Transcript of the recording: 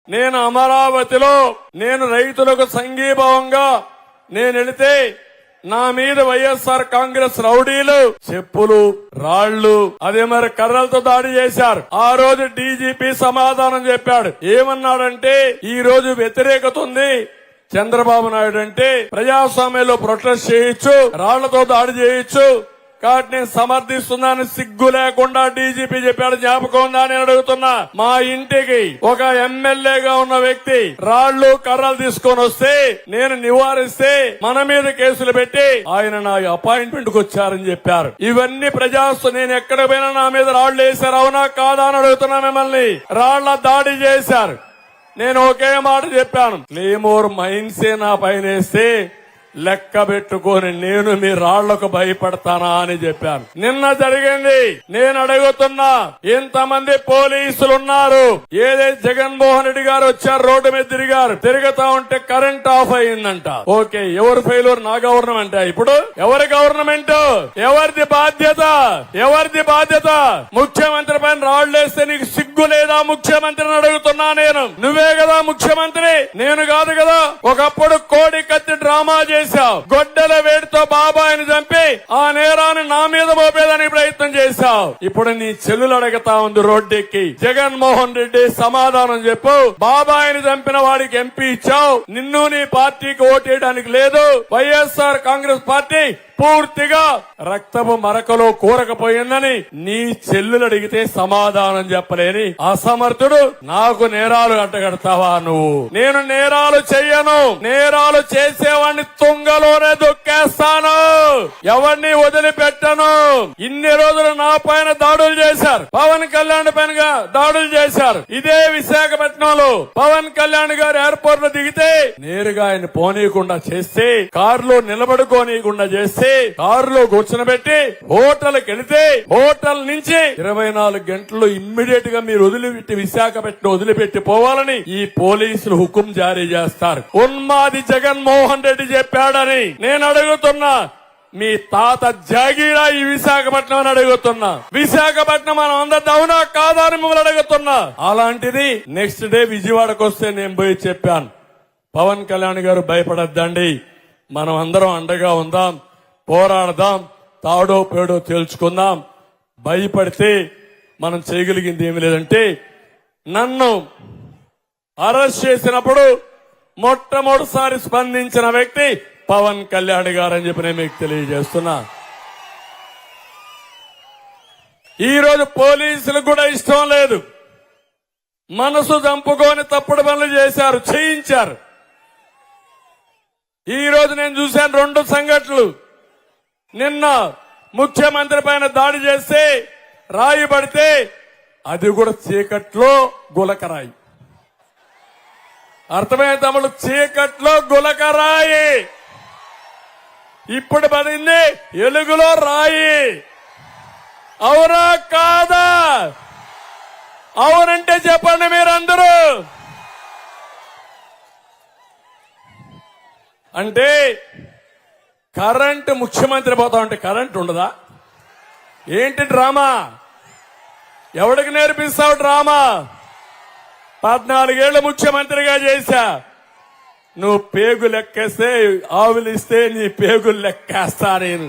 నేను అమరావతిలో నేను రైతులకు సంఘీభావంగా నేను వెళితే నా మీద వైఎస్ఆర్ కాంగ్రెస్ రౌడీలు చెప్పులు రాళ్లు అదే మరి కర్రలతో దాడి చేశారు. ఆ రోజు డీజీపీ సమాధానం చెప్పాడు. ఏమన్నాడంటే ఈ రోజు వ్యతిరేకత ఉంది, చంద్రబాబు నాయుడు అంటే ప్రజాస్వామ్యంలో ప్రొటెస్ట్ చేయొచ్చు, రాళ్లతో దాడి చేయొచ్చు, కాబట్టి నేను సమర్థిస్తున్నాను సిగ్గు లేకుండా డీజీపీ చెప్పాడు. జ్ఞాపకం ఉందా నేను అడుగుతున్నా. మా ఇంటికి ఒక ఎమ్మెల్యేగా ఉన్న వ్యక్తి రాళ్లు కర్రలు తీసుకొని వస్తే నేను నివారిస్తే మన మీద కేసులు పెట్టి ఆయన నా అపాయింట్మెంట్ కు వచ్చారని చెప్పారు. ఇవన్నీ నేను ఎక్కడ పోయినా నా మీద రాళ్లు వేశారు, అవునా కాదా అని అడుగుతున్నా మిమ్మల్ని. రాళ్ల దాడి చేశారు. నేను ఒకే మాట చెప్పాను, క్లేమోర్ మైన్సే నా పైన వేస్తే లెక్క పెట్టుకొని నేను మీ రాళ్లకు భయపడతానా అని చెప్పాను. నిన్న జరిగింది. నేను అడుగుతున్నా, ఇంతమంది పోలీసులు ఉన్నారు. ఏదైతే జగన్మోహన్ రెడ్డి గారు వచ్చారు, రోడ్డు మీద తిరుగుతా ఉంటే కరెంట్ ఆఫ్ అయిందంట. ఓకే, ఎవరు ఫెయిల్యూర్? నా గవర్నమెంట్. ఇప్పుడు ఎవరి గవర్నమెంట్? ఎవరిది బాధ్యత? ఎవరిది బాధ్యత? ముఖ్యమంత్రి పైన రాళ్లు వేస్తే నీకు సిగ్గు లేదా ముఖ్యమంత్రిని అడుగుతున్నా నేను. నువ్వే కదా ముఖ్యమంత్రి, నేను కాదు కదా. ఒకప్పుడు కోడి కత్తి డ్రామా చేశావు, గొడ్డల వేడితో బాబాయిని చంపి ఆ నేరాన్ని నా మీద మోపేదానికి ప్రయత్నం చేశావు. ఇప్పుడు నీ చెల్లులు అడగతా ఉంది రోడ్డెక్కి, జగన్మోహన్ రెడ్డి సమాధానం చెప్పు. బాబాయిని చంపిన వాడికి ఎంపీ ఇచ్చావు, నిన్ను నీ పార్టీకి ఓటేయడానికి లేదు. వైఎస్ఆర్ కాంగ్రెస్ పార్టీ పూర్తిగా రక్తపు మరకలో కూరకపోయిందని నీ చెల్లులు అడిగితే సమాధానం చెప్పలేని అసమర్థుడు నాకు నేరాలు అడ్డగడతావా నువ్వు? నేను నేరాలు చెయ్యను. నేరాలు చేసేవాడిని తుంగలోనే దొక్కేస్తాను, ఎవరిని వదిలిపెట్టను. ఇన్ని రోజులు నా పైన దాడులు చేశారు, పవన్ కళ్యాణ్ పైన దాడులు చేశారు. ఇదే విశాఖపట్నంలో పవన్ కళ్యాణ్ గారు ఎయిర్పోర్ట్ లో దిగితే నేరుగా ఆయన పోనీయకుండా చేస్తే, కారులో నిలబడుకోనీయకుండా చేస్తే, కారులో కూర్చునబెట్టి హోటల్కి వెళితే హోటల్ నుంచి 24 గంటల్లో ఇమ్మీడియట్ గా మీరు వదిలిపెట్టి విశాఖపట్నం వదిలిపెట్టి పోవాలని ఈ పోలీసులు హుకుం జారీ చేస్తారు. ఉన్మాది జగన్మోహన్ రెడ్డి చెప్పాడని నేను అడుగుతున్నా. మీ తాత జాగీరా ఈ విశాఖపట్నం అని అడుగుతున్నా. విశాఖపట్నం మనం అందరి అవునా కాదా అని మిమ్మల్ని అడుగుతున్నా. అలాంటిది నెక్స్ట్ డే విజయవాడకు వస్తే నేను పోయి చెప్పాను, పవన్ కళ్యాణ్ గారు భయపడద్దండి, మనం అందరం అండగా ఉందాం, పోరాడదాం, తాడో పేడో తేల్చుకుందాం. భయపడితే మనం చేయగలిగింది ఏమి లేదంటే, నన్ను అరెస్ట్ చేసినప్పుడు మొట్టమొదటిసారి స్పందించిన వ్యక్తి పవన్ కళ్యాణ్ గారు అని చెప్పి నేను మీకు తెలియజేస్తున్నా. ఈ రోజు పోలీసులకు కూడా ఇష్టం లేదు, మనసు చంపుకొని తప్పుడు పనులు చేశారు, చేయించారు. ఈ రోజు నేను చూశాను 2 సంఘటనలు. నిన్న ముఖ్యమంత్రి పైన దాడి చేస్తే రాయి పడితే అది కూడా చీకట్లో గులకరాయి. అర్థమైన తమ్ముడు, చీకట్లో గులకరాయి. ఇప్పుడు పడింది ఎలుగులో రాయి. అవునా కాదా? అవునంటే చెప్పండి మీరందరూ. అంటే కరెంటు ముఖ్యమంత్రి పోతా ఉంటే కరెంట్ ఉండదా? ఏంటి డ్రామా? ఎవడికి నేర్పిస్తావు డ్రామా? 14 ఏళ్లు ముఖ్యమంత్రిగా చేశా. నువ్వు పేగు లెక్కేస్తే ఆవులిస్తే నీ పేగులు లెక్కేస్తా నేను.